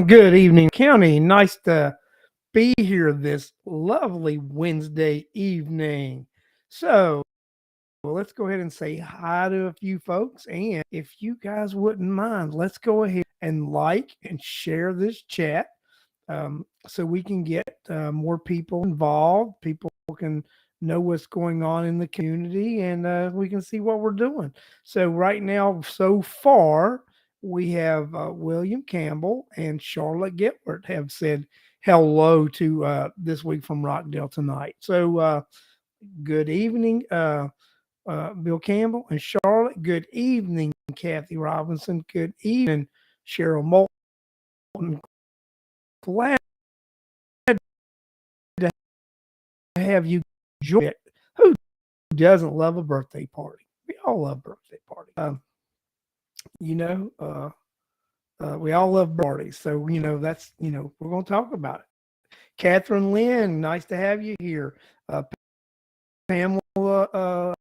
Good evening, County. Nice to be here this lovely Wednesday evening. So, let's go ahead and say hi to a few folks. And if you guys wouldn't mind, let's go ahead and like and share this chat so we can get more people involved. People can know what's going on in the community and we can see what we're doing. So, right now, so far, we have William Campbell and Charlotte Gitlert have said hello to this week from Rockdale tonight. So, good evening, Bill Campbell and Charlotte. Good evening, Kathy Robinson. Good evening, Cheryl Moulton. Glad to have you join it. Who doesn't love a birthday party? We all love birthday parties. You know, we all love parties. So, that's, we're going to talk about it. Catherine Lynn, nice to have you here. Pamela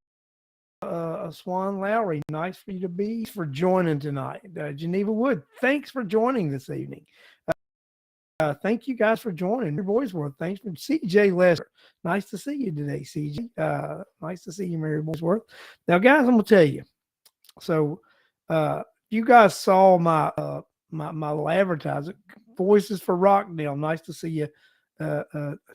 Swan Lowry, nice for you to be for joining tonight. Geneva Wood, thanks for joining this evening. Thank you guys for joining. Mary Boysworth, thanks for CJ Lester. Nice to see you today, CJ. Nice to see you, Mary Boysworth. Now, guys, I'm gonna tell you. So, you guys saw my little advertisement, Voices for Rockdale. Nice to see you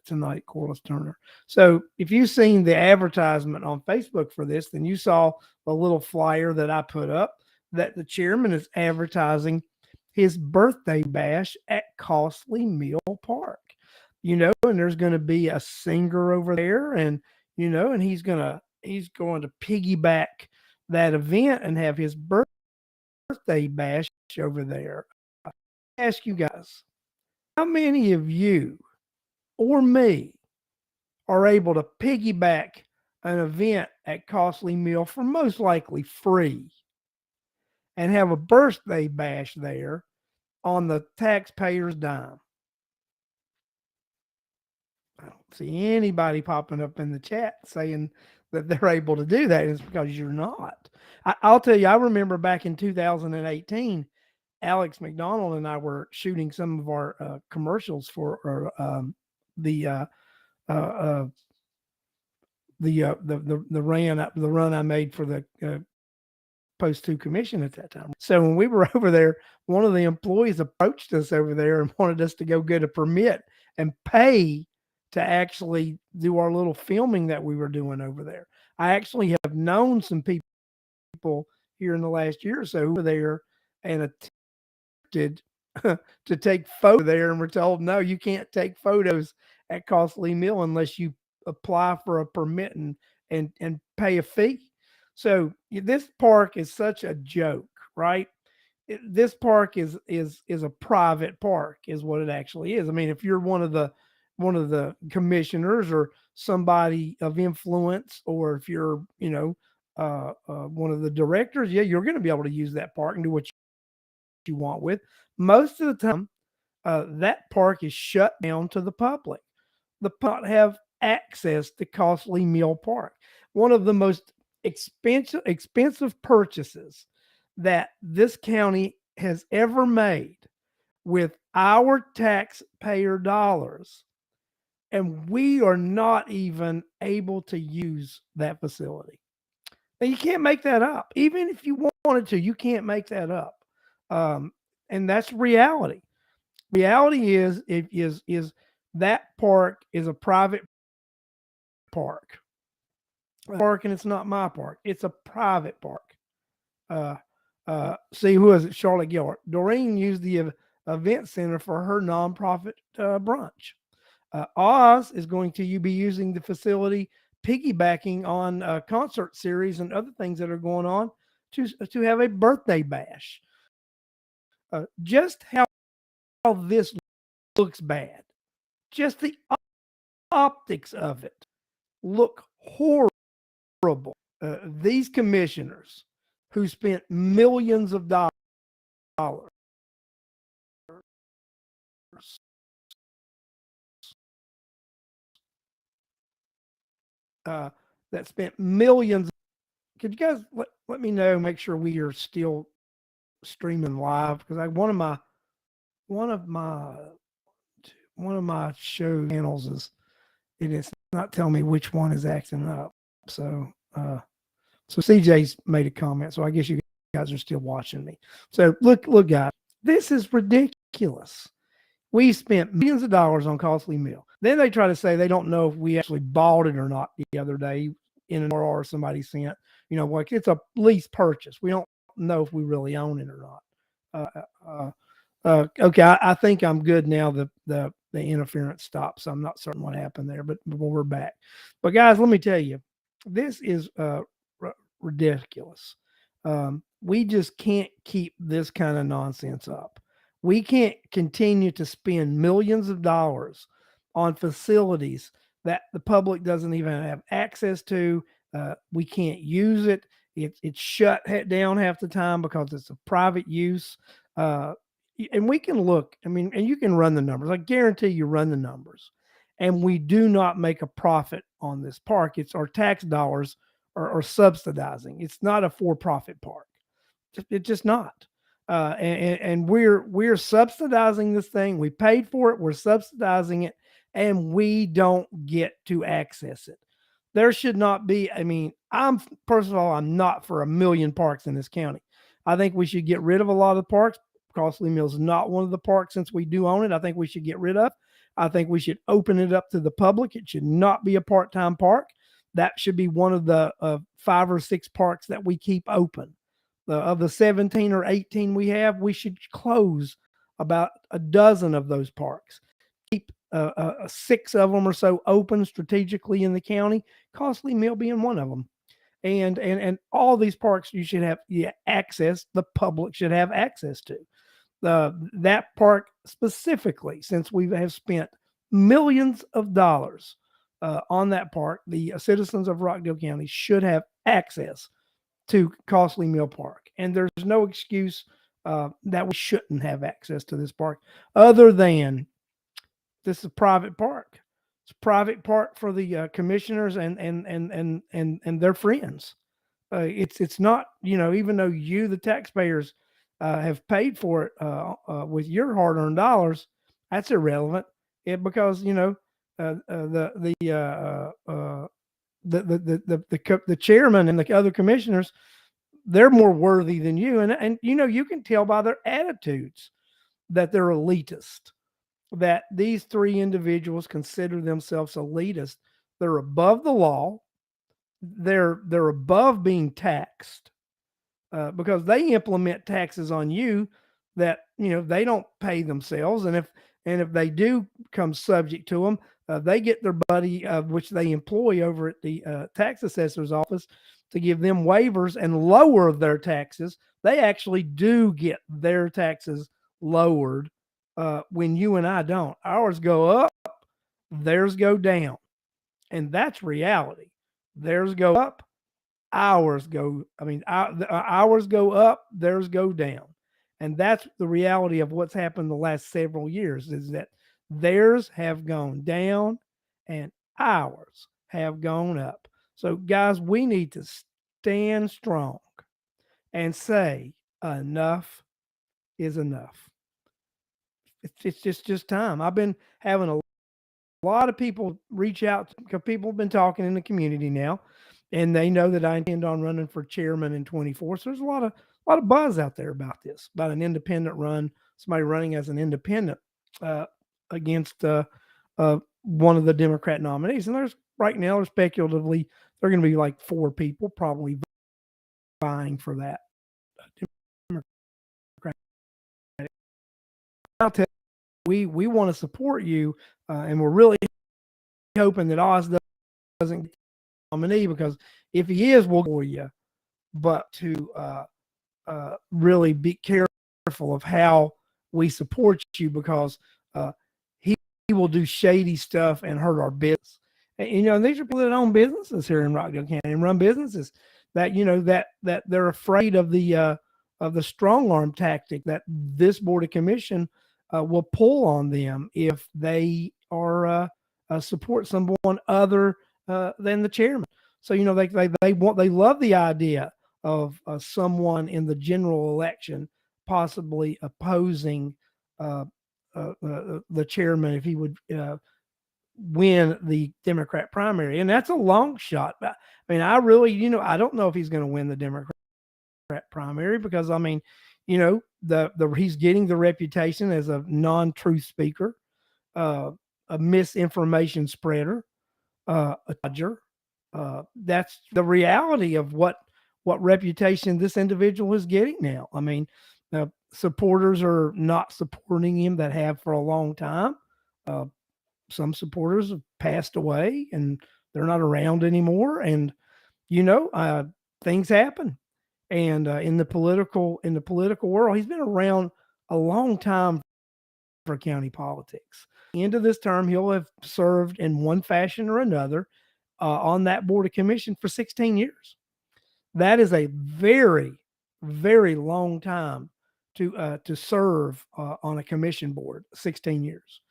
tonight, Corliss Turner. So, if you've seen the advertisement on Facebook for this, then you saw the little flyer that I put up that the chairman is advertising his birthday bash at Costly Mill Park. And there's going to be a singer over there, and and he's going to piggyback that event and have his birthday bash over there. I ask you guys, how many of you or me are able to piggyback an event at Costly Mill for most likely free and have a birthday bash there on the taxpayer's dime? I don't see anybody popping up in the chat saying that they're able to do that. It's because you're not. I'll tell you, I remember back in 2018, Alex McDonald and I were shooting some of our commercials for the run I made for the Post 2 commission at that time. So when we were over there, one of the employees approached us over there and wanted us to go get a permit and pay to actually do our little filming that we were doing over there. I actually have known some people here in the last year or so over there and attempted to take photos there, and we're told, no, you can't take photos at Costly Mill unless you apply for a permit and pay a fee. So this park is such a joke, right? This park is a private park, is what it actually is. I mean, if you're one of the commissioners or somebody of influence, or if you're one of the directors, yeah, you're going to be able to use that park and do what you want with. Most of the time, that park is shut down to the public. The public have access to Costly Mill Park. One of the most expensive purchases that this county has ever made with our taxpayer dollars, and we are not even able to use that facility. Now, you can't make that up. Even if you wanted to, you can't make that up. And that's reality. Reality is that park is a private park. Park, and it's not my park. It's a private park. See, who is it? Charlotte Gillard. Doreen used the event center for her nonprofit brunch. Oz is going to be using the facility, piggybacking on a concert series and other things that are going on to have a birthday bash. Just how this looks bad. Just the optics of it look horrible. These commissioners who spent millions of dollars that spent millions. Could you guys let me know, make sure we are still streaming live, because one of one of my one of my show channels is it is not telling me which one is acting up. So CJ's made a comment. So I guess you guys are still watching me. So look, guys, this is ridiculous. We spent millions of dollars on costly meal. Then they try to say they don't know if we actually bought it or not the other day in an RR somebody sent. Like it's a lease purchase. We don't know if we really own it or not. Okay, I think I'm good now. The interference stopped, so I'm not certain what happened there, but we're back. But guys, let me tell you, this is ridiculous. We just can't keep this kind of nonsense up. We can't continue to spend millions of dollars on facilities that the public doesn't even have access to. We can't use it. It's shut down half the time because it's a private use. And we can look, and you can run the numbers. I guarantee you run the numbers. And we do not make a profit on this park. It's our tax dollars are subsidizing. It's not a for-profit park. It's just not. And we're subsidizing this thing. We paid for it. We're subsidizing it, and we don't get to access it. There should not be. I'm first of all, I'm not for a million parks in this county. I think we should get rid of a lot of parks. Costly Mill is not one of the parks since we do own it. I think we should get rid of. I think we should open it up to the public. It should not be a part-time park. That should be one of the 5 or 6 parks that we keep open. Of the 17 or 18 we have, we should close about a dozen of those parks. Keep 6 of them or so open strategically in the county. Costly Mill being one of them. And all these parks you should have access. The public should have access to. That park specifically, since we have spent millions of dollars on that park, the citizens of Rockdale County should have access to Costly Mill Park. And there's no excuse that we shouldn't have access to this park other than this is a private park. It's a private park for the commissioners and their friends. It's not, even though you, the taxpayers, have paid for it with your hard-earned dollars, that's irrelevant. Because the chairman and the other commissioners, they're more worthy than you, and you can tell by their attitudes that they're elitist. That these 3 individuals consider themselves elitist. They're above the law. They're above being taxed because they implement taxes on you that they don't pay themselves, and if they do come subject to them, they get their buddy, which they employ over at the tax assessor's office, to give them waivers and lower their taxes. They actually do get their taxes lowered when you and I don't. Ours go up, theirs go down, and that's reality. Theirs go up, ours go. Ours go up, theirs go down, and that's the reality of what's happened the last several years. Is that theirs have gone down, and ours have gone up. So, guys, we need to stand strong and say enough is enough. It's just time. I've been having a lot of people reach out because people have been talking in the community now, and they know that I intend on running for chairman in 24. So there's a lot of buzz out there about this, about an independent run, somebody running as an independent against one of the Democrat nominees. And right now, speculatively, there are going to be like 4 people probably vying for that. I'll tell you, we want to support you, and we're really hoping that Oz doesn't get the nominee, because if he is, we'll go for you. But to really be careful of how we support you, because he will do shady stuff and hurt our business. And these are people that own businesses here in Rockdale County and run businesses that that they're afraid of the strong arm tactic that this board of commission will pull on them if they are support someone other than the chairman. So they love the idea of someone in the general election possibly opposing the chairman if he would win the Democrat primary, and that's a long shot. But I mean, I really, I don't know if he's going to win the Democrat primary because I mean, the he's getting the reputation as a non-truth speaker, uh, a misinformation spreader, a dodger. That's the reality of what reputation this individual is getting now. I mean, supporters are not supporting him that have for a long time. Uh, some supporters have passed away and they're not around anymore, and you know, uh, things happen. And in the political world, he's been around a long time for county politics. End of this term, he'll have served in one fashion or another on that board of commission for 16 years. That is a very, very long time to serve on a commission board. 16 years.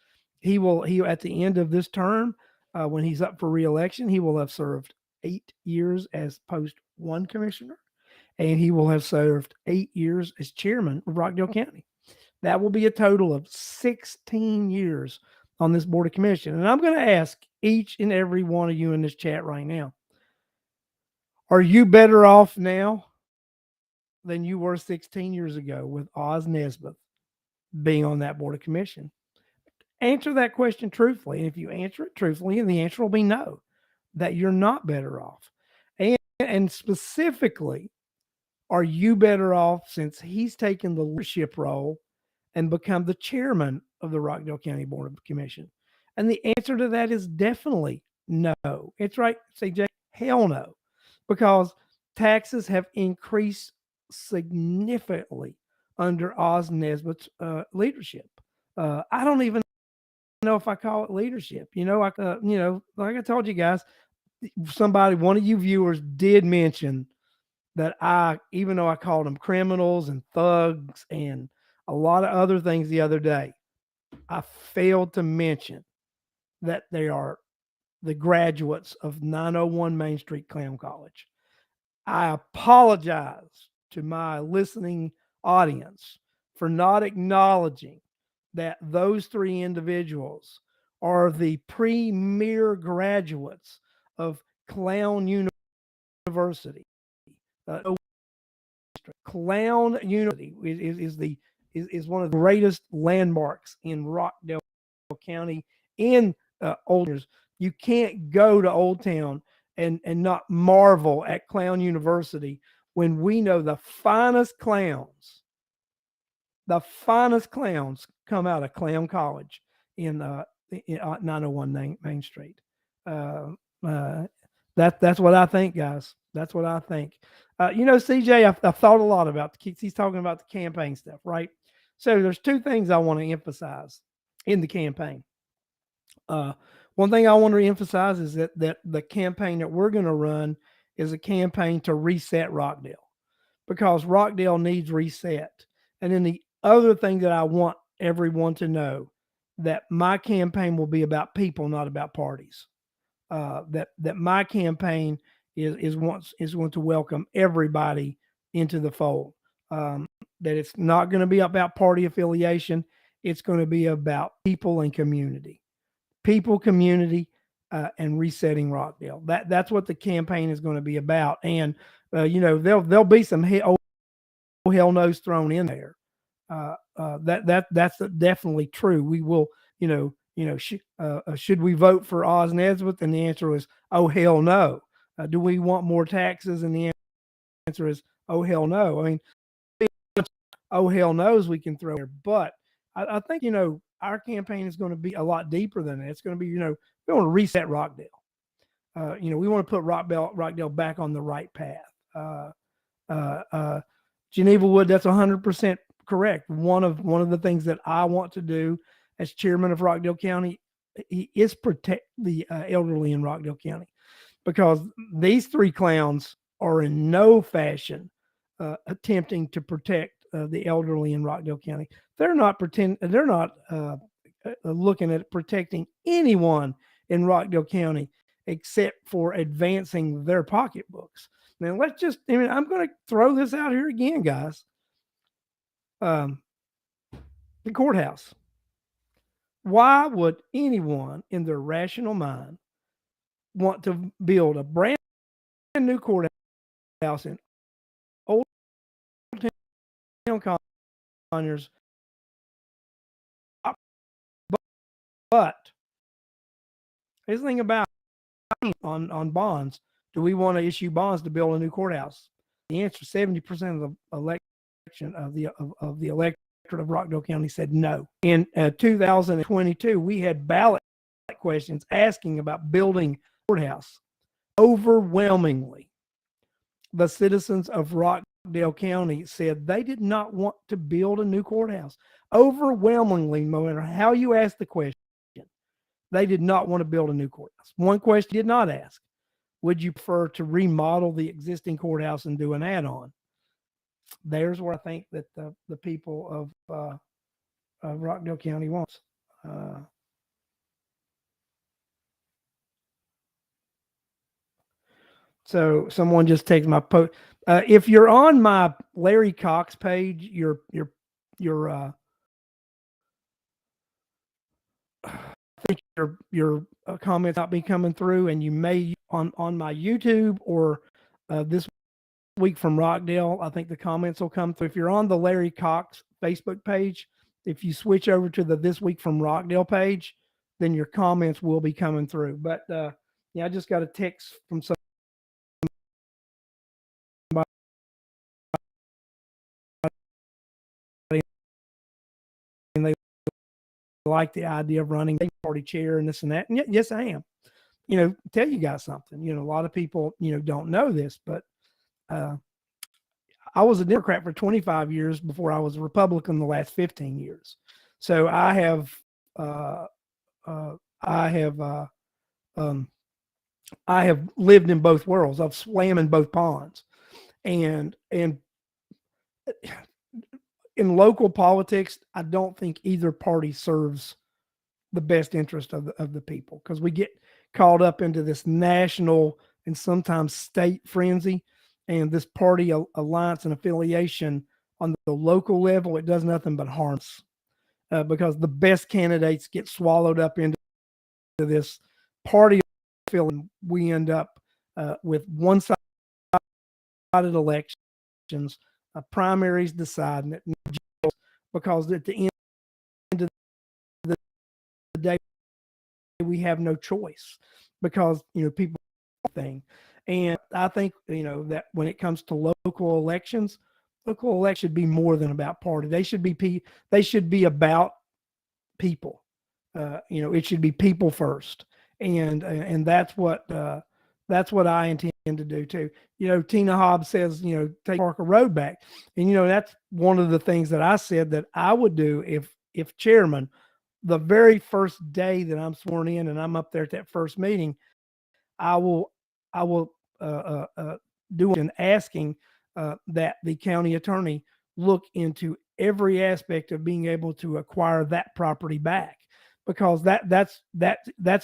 He at the end of this term, when he's up for reelection, he will have served 8 years as post one commissioner, and he will have served 8 years as chairman of Rockdale County. That will be a total of 16 years on this board of commission. And I'm going to ask each and every one of you in this chat right now, are you better off now than you were 16 years ago with Oz Nesbitt being on that board of commission? Answer that question truthfully. And if you answer it truthfully, and the answer will be no, that you're not better off. And specifically, are you better off since he's taken the leadership role and become the chairman of the Rockdale County Board of Commission? And the answer to that is definitely no. It's right, CJ. Hell no. Because taxes have increased significantly under Oz Nesbitt's leadership. I don't even know if I call it leadership. Like I told you guys, one of you viewers did mention that even though I called them criminals and thugs and a lot of other things the other day, I failed to mention that they are the graduates of 901 Main Street Clown College. I apologize to my listening audience for not acknowledging that those three individuals are the premier graduates of Clown University. Clown University is one of the greatest landmarks in Rockdale County in Old Town. You can't go to Old Town and not marvel at Clown University when we know the finest clowns come out of Clown College in 901 Main Street. That's what I think, guys. That's what I think. CJ, I've thought a lot about he's talking about the campaign stuff, right? So there's two things I want to emphasize in the campaign. One thing I want to emphasize is that the campaign that we're going to run is a campaign to reset Rockdale, because Rockdale needs reset. And then the other thing that I want everyone to know, that my campaign will be about people, not about parties. That my campaign is going to welcome everybody into the fold. That it's not going to be about party affiliation. It's going to be about people and community, community, and resetting Rockdale. That's what the campaign is going to be about. And there'll be some hell no's thrown in there. That's definitely true. We will, should we vote for Oz Nesbitt? And the answer is, oh hell no. Do we want more taxes? And the answer is, oh hell no. I mean, oh hell knows we can throw there, but I think our campaign is going to be a lot deeper than that. It's going to be we want to reset Rockdale. We want to put Rockdale back on the right path. Geneva Wood, that's 100% correct. One of the things that I want to do as chairman of Rockdale County is protect the elderly in Rockdale County, because these three clowns are in no fashion attempting to protect the elderly in Rockdale County. They're not looking at protecting anyone in Rockdale County except for advancing their pocketbooks. Now I'm going to throw this out here again, guys. The courthouse. Why would anyone in their rational mind want to build a brand new courthouse in Old Town Conyers, but here's the thing about on bonds. Do we want to issue bonds to build a new courthouse? The answer: 70% of the election of the electorate of Rockdale County said no. In 2022, we had ballot questions asking about building a courthouse. Overwhelmingly, the citizens of Rockdale County said they did not want to build a new courthouse. Overwhelmingly, no matter how you ask the question, they did not want to build a new courthouse. One question did not ask: would you prefer to remodel the existing courthouse and do an add-on? There's where I think that the people of Rockdale County wants. So someone just takes my post. If you're on my Larry Cox page, your I think your comments not be coming through, and you may on my YouTube or this week from Rockdale. I think the comments will come through. If you're on the Larry Cox Facebook page, if you switch over to the This Week from Rockdale page, then your comments will be coming through. But yeah, I just got a text from somebody, and they like the idea of running a party chair and this and that. And yes, I am. Tell you guys something. A lot of people don't know this, but I was a Democrat for 25 years before I was a Republican the last 15 years. So I have uh, I have I have lived in both worlds. I've swam in both ponds, and in local politics, I don't think either party serves the best interest of the people, because we get caught up into this national and sometimes state frenzy, and this party alliance and affiliation on the local level, it does nothing but harm us, because the best candidates get swallowed up into this party feeling. We end up with one-sided elections, primaries deciding it, because at the end of the day, we have no choice, because people thing. And I think that when it comes to local elections should be more than about party. They should be about people. It should be people first, and that's what I intend to do too. Tina Hobbs says, take Parker Road back, and that's one of the things that I said that I would do if chairman. The very first day that I'm sworn in and I'm up there at that first meeting, I will do an asking that the county attorney look into every aspect of being able to acquire that property back, because that's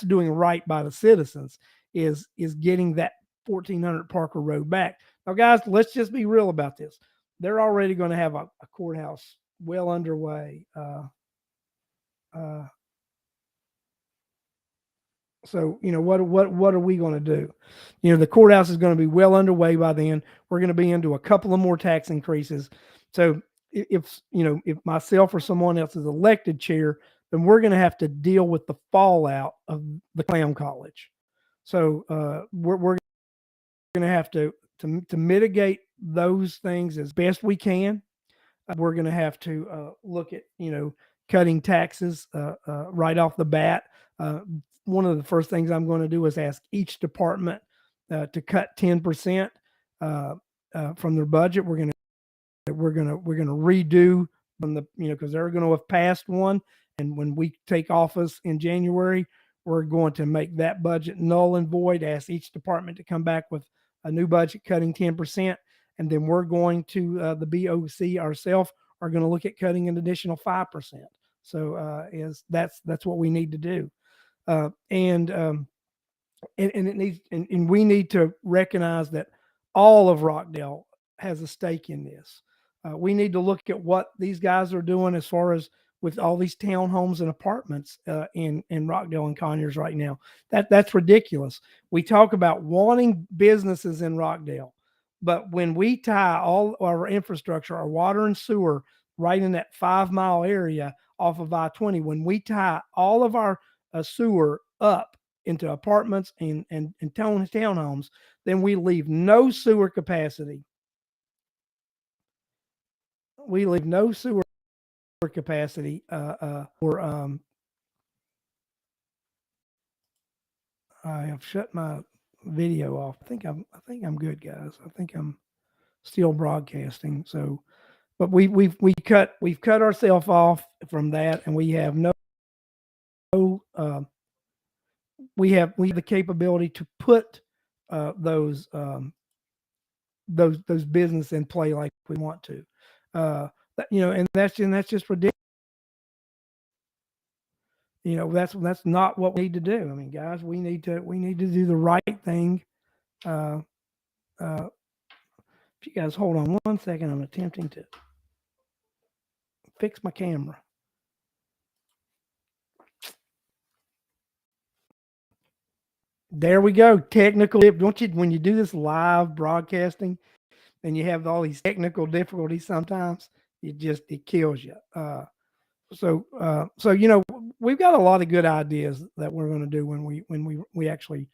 doing right by the citizens, is getting that 1400 Parker Road back. Now, guys, let's just be real about this. They're already going to have a courthouse well underway. So what are we going to do? The courthouse is going to be well underway by then. We're going to be into a couple of more tax increases. So if myself or someone else is elected chair, then we're going to have to deal with the fallout of the clown college. So we're going to have to mitigate those things as best we can. We're going to have to look at cutting taxes right off the bat. One of the first things I'm going to do is ask each department to cut 10% from their budget. We're going to redo from the because they're going to have passed one, and when we take office in January, we're going to make that budget null and void. Ask each department to come back with a new budget cutting 10%, and then we're going to the BOC ourselves are going to look at cutting an additional 5%. So that's what we need to do. And it needs, and we need to recognize that all of Rockdale has a stake in this. We need to look at what these guys are doing as far as with all these townhomes and apartments in Rockdale and Conyers right now. That's ridiculous. We talk about wanting businesses in Rockdale, but when we tie all our infrastructure, our water and sewer, right in that 5 mile area off of I-20, when we tie all of our sewer up into apartments and townhomes, then we leave no sewer capacity. We leave no sewer capacity for I have shut my video off. I think I'm good, guys. I think I'm still broadcasting. So, but we've cut ourselves off from that, and we have no we have the capability to put those business in play like we want to. And that's just ridiculous. That's not what we need to do. I mean, guys, we need to do the right thing. Uh, if you guys hold on 1 second, I'm attempting to fix my camera. There we go. Technical. Don't you, when you do this live broadcasting and you have all these technical difficulties, sometimes it kills you. So we've got a lot of good ideas that we're going to do when we actually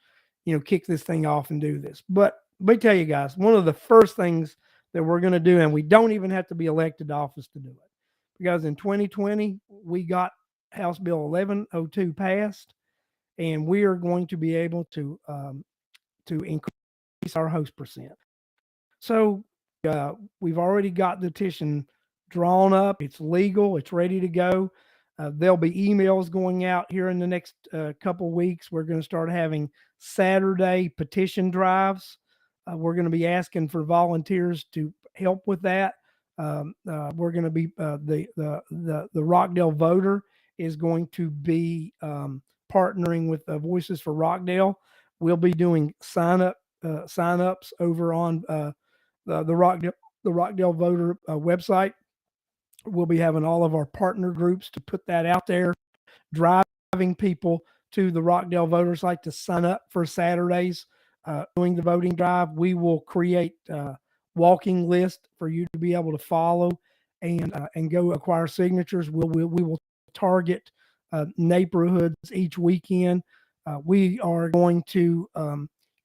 kick this thing off and do this. But let me tell you guys, one of the first things that we're going to do, and we don't even have to be elected to office to do it, because in 2020 we got House Bill 1102 passed, and we are going to be able to increase our host percent. So we've already got the petition drawn up. It's legal. It's ready to go. There'll be emails going out here in the next couple weeks. We're going to start having Saturday petition drives. We're going to be asking for volunteers to help with that. We're going to be the Rockdale voter is going to be partnering with Voices for Rockdale. We'll be doing sign-ups over on the Rockdale voter website. We'll be having all of our partner groups to put that out there, driving people to the Rockdale voter site to sign up for Saturdays. Doing the voting drive, we will create walking list for you to be able to follow and go acquire signatures. We will target neighborhoods each weekend. We are going to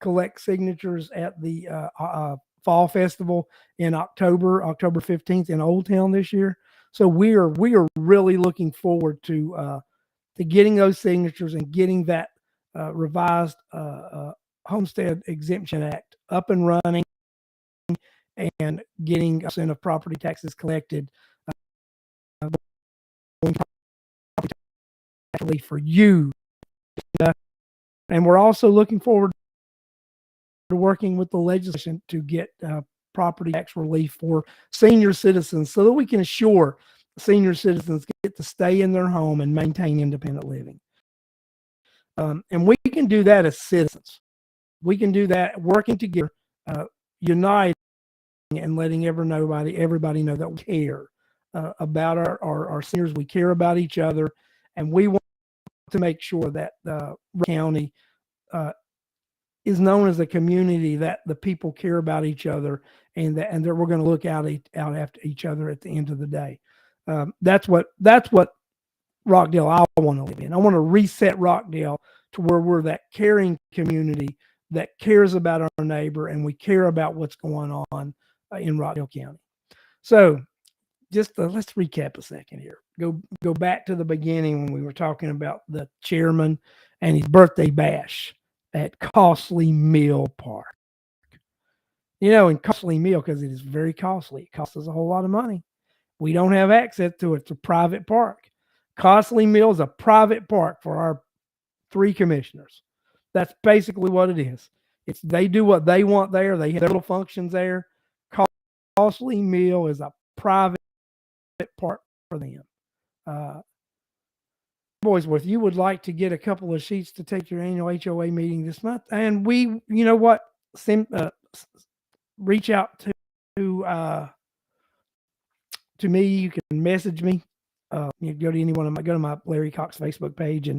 collect signatures at the Fall Festival in October 15th in Old Town this year. So we are really looking forward to getting those signatures and getting that revised Homestead Exemption Act up and running, and getting a percent of property taxes collected for you. And we're also looking forward to working with the legislation to get property tax relief for senior citizens, so that we can assure senior citizens get to stay in their home and maintain independent living. And we can do that as citizens. We can do that working together, uniting and letting everybody know that we care about our seniors. We care about each other, and we want to make sure that county is known as a community that the people care about each other, and that we're going to look out after each other at the end of the day. That's what Rockdale I want to live in. I want to reset Rockdale to where we're that caring community that cares about our neighbor, and we care about what's going on in Rockdale County. So just let's recap a second here. Go back to the beginning when we were talking about the chairman and his birthday bash at Costly Mill Park. And Costly Mill, because it is very costly. It costs us a whole lot of money. We don't have access to it. It's a private park. Costly Mill is a private park for our 3 commissioners. That's basically what it is. They do what they want there. They have little functions there. Costly Mill is a private park for them. Boys, if you would like to get a couple of sheets to take your annual HOA meeting this month, and we, reach out to me. You can message me You go to go to my Larry Cox Facebook page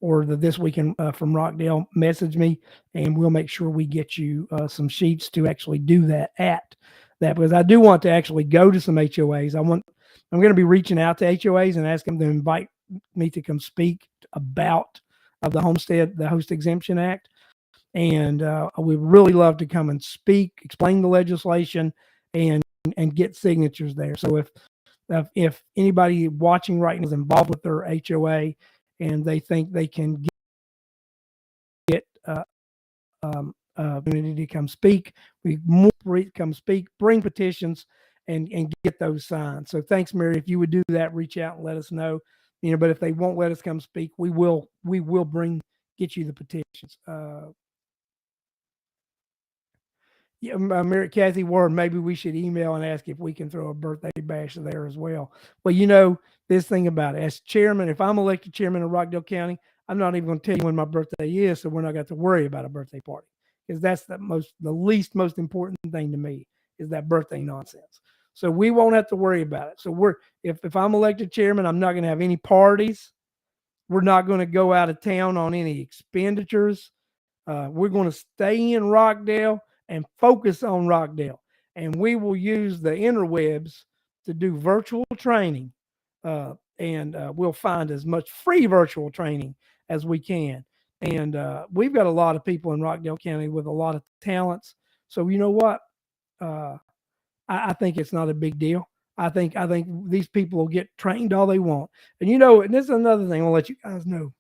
or the This Week from Rockdale, message me, and we'll make sure we get you some sheets to actually do that because I do want to actually go to some HOAs. I'm going to be reaching out to HOAs and asking them to invite me to come speak about the Host Exemption Act. And we'd really love to come and speak, explain the legislation, and get signatures there. So if anybody watching right now is involved with their HOA and they think they can get opportunity to come speak, come speak, bring petitions, and get those signed. So thanks, Mary. If you would do that, reach out and let us know. But if they won't let us come speak, we will get you the petitions. Yeah, Mary Kathy Ward, maybe we should email and ask if we can throw a birthday bash there as well. Well, this thing about it, as chairman, if I'm elected chairman of Rockdale County, I'm not even going to tell you when my birthday is, so we're not going to worry about a birthday party, because that's the least most important thing to me is that birthday nonsense. So we won't have to worry about it. So if I'm elected chairman, I'm not going to have any parties. We're not going to go out of town on any expenditures. We're going to stay in Rockdale and focus on Rockdale. And we will use the interwebs to do virtual training. And we'll find as much free virtual training as we can. And we've got a lot of people in Rockdale County with a lot of talents. So you know what? I think it's not a big deal. I think these people will get trained all they want. And and this is another thing I'll let you guys know.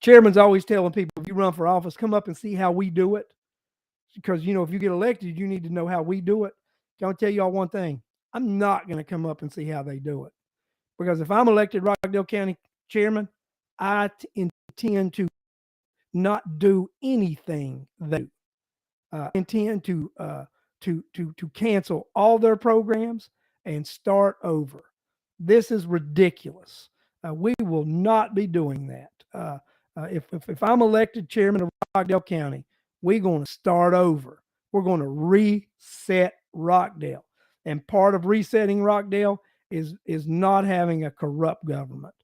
Chairman's always telling people, if you run for office, come up and see how we do it. Because, if you get elected, you need to know how we do it. I'll tell y'all one thing. I'm not going to come up and see how they do it. Because if I'm elected Rockdale County chairman, I intend to not do anything they intend to cancel all their programs and start over. This is ridiculous. We will not be doing that. If I'm elected chairman of Rockdale County, we're going to start over. We're going to reset Rockdale. And part of resetting Rockdale is not having a corrupt government,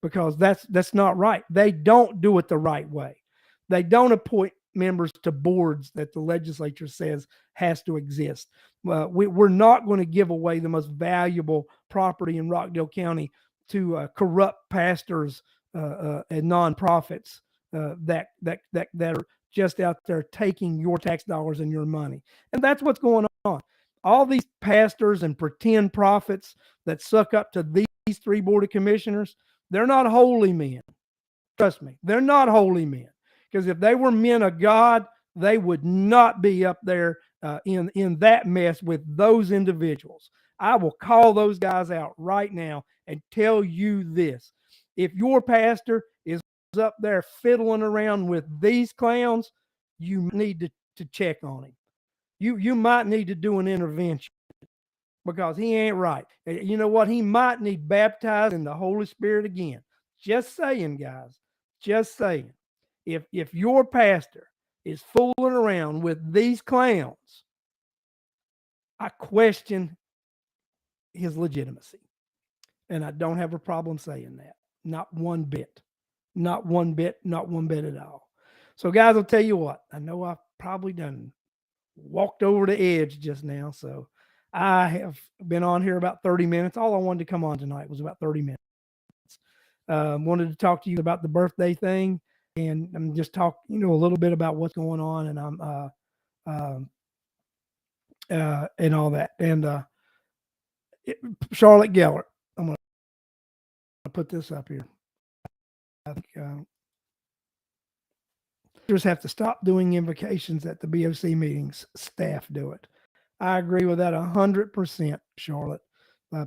because that's not right. They don't do it the right way. They don't appoint members to boards that the legislature says has to exist. We're not going to give away the most valuable property in Rockdale County to corrupt pastors and nonprofits that are just out there taking your tax dollars and your money. And that's what's going on. All these pastors and pretend prophets that suck up to these three board of commissioners, they're not holy men. Trust me, they're not holy men. Because if they were men of God, they would not be up there in that mess with those individuals. I will call those guys out right now and tell you this. If your pastor is up there fiddling around with these clowns, you need to check on him. You might need to do an intervention, because he ain't right. You know what? He might need baptized in the Holy Spirit again. Just saying, guys. Just saying. If your pastor is fooling around with these clowns, I question his legitimacy. And I don't have a problem saying that. Not one bit. Not one bit. Not one bit at all. So, guys, I'll tell you what. I know I've probably walked over the edge just now. So I have been on here about 30 minutes. All I wanted to come on tonight was about 30 minutes. Wanted to talk to you about the birthday thing, and I'm just talk, a little bit about what's going on, and I'm and all that. And Charlotte Geller, I'm going to put this up here. I think just have to stop doing invocations at the BOC meetings. Staff do it. I agree with that 100%, Charlotte.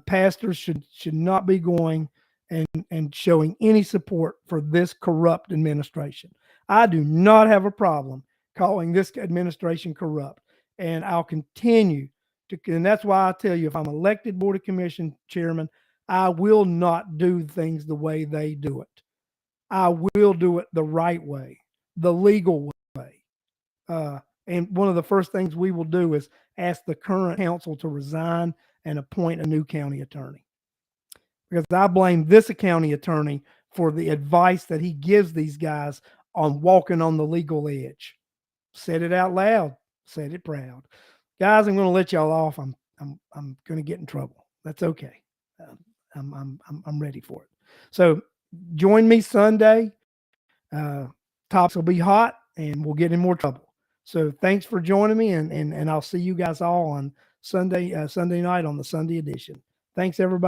Pastors should not be going and showing any support for this corrupt administration. I do not have a problem calling this administration corrupt, and I'll continue to. And that's why I tell you, if I'm elected Board of Commission chairman, I will not do things the way they do it. I will do it the right way, the legal way. And one of the first things we will do is ask the current council to resign and appoint a new county attorney. Because I blame this county attorney for the advice that he gives these guys on walking on the legal edge. Said it out loud, said it proud. Guys, I'm going to let y'all off. I'm going to get in trouble. That's okay. I'm ready for it. So join me Sunday. Tops will be hot, and we'll get in more trouble. So thanks for joining me, and I'll see you guys all on Sunday night on the Sunday edition. Thanks, everybody.